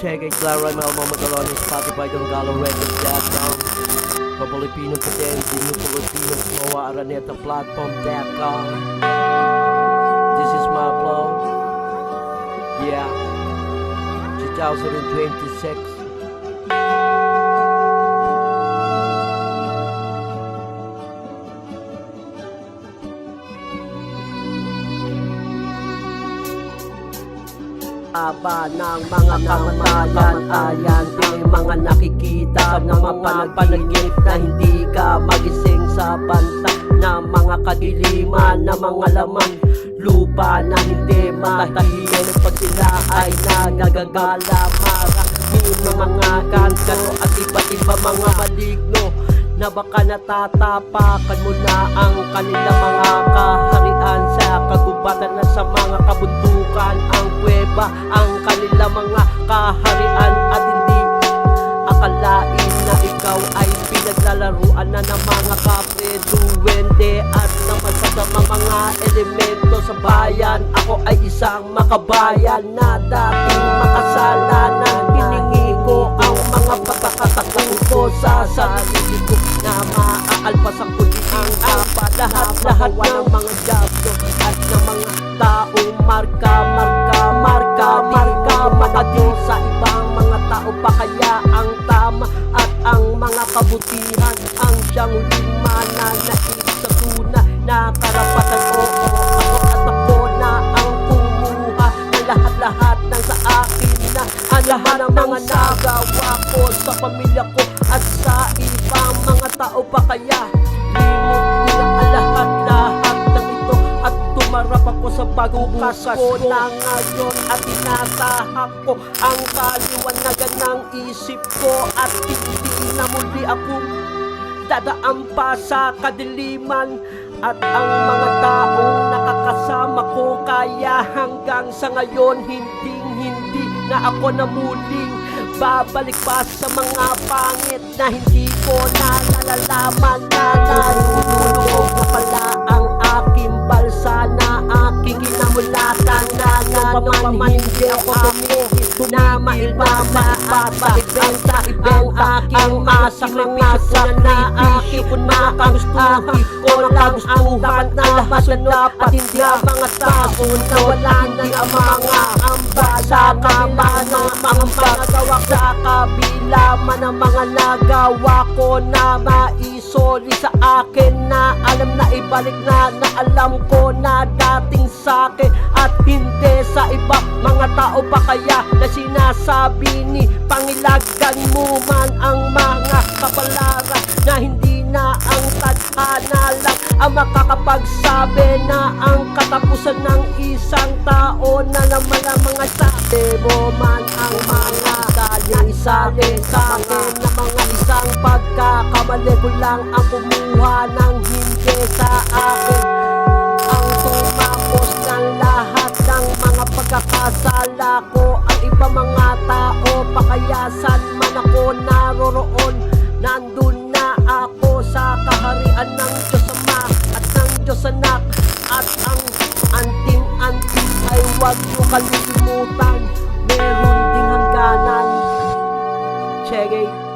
Check it, Clara Melmo Magalones, Spotify, Donggalo, Records.com. Papalipino Potente, New Filipino, Snowa, Araneta, Platform.com. This is my flow. Yeah. 2026. Aba ng mga kamatayan, ayan ang mga nakikita na mapanaginip na hindi ka magising sa banta na mga kadiliman na mga laman lupa na hindi matahimik pag sila ay nagagagala. Maraming na mga kanto at iba't iba mga maligno na baka natatapakan mo na ang kanilang mga kaharian sa kagubatan na sa mga kabundukan ang kuweba ang kanilang mga kaharian at hindi akalain na ikaw ay pinaglalaruan na ng mga kapre-duwende at ng masasamang mga elemento sa bayan. Ako ay isang makabayan na dating makasalanan. Hiningi ko ang mga pagkakatakang ko sa sarili ko na maaalpas ako din ang apat lahat ng mga jabdo at ng mga taong marka makadin sa ibang mga tao pa kaya ang tama at ang mga kabutihan ang siyang lima na naib sa tuna na karapatan. Ako na ang kumuha ng lahat ng sa akin na ang lahat ng mga nagawa ko sa pamilya ko at sa ibang mga tao pa kaya limot ko na lahat ng ito at tumarap ako sa pagbukas ko na ngayon at tinatahak ko ang kaliwanagan ng isip ko at hindi na muli akong dadaan pa sa kadiliman at ang mga taong nakakasama ko kaya hanggang sa ngayon hindi na ako na muling babalik pa sa mga pangit na hindi ko na nalalaman na narulog na pala ang aking balsa na aking kinamulatan na paman hindi ako tumigil na maibabasa ang aking masakripisyo na aking nakagustuhan ko nagustuhan na lahat na dapat at hindi ang mga tao na wala na ang mga amba sa kamano ang paggawa sa kabila man ang mga nagawa ko na maisoli sa akin na alam na ibalik na alam ko na dating sa akin at hindi sa iba mga tao pa kaya na sinasabi ni pangilagan mo man ang mga kapalaran na hindi na ang tadhana lang ang makakapagsabi na ang katapusan ng isang tao na naman ang mga sabi mo man ang mga sali sa akin na mga isang pagkakamali ko lang ang kumuha ng hindi sa akin ang tumapos ng lahat ng mga pagkakasala ko ang iba mga tao pakayasan man ako naroroon nandun na ako sa kaharian ng Diyos Ama at ng Diyos Anak at ang anting-anting ay huwag nyo kalilimutan meron ding hangganan. Check it.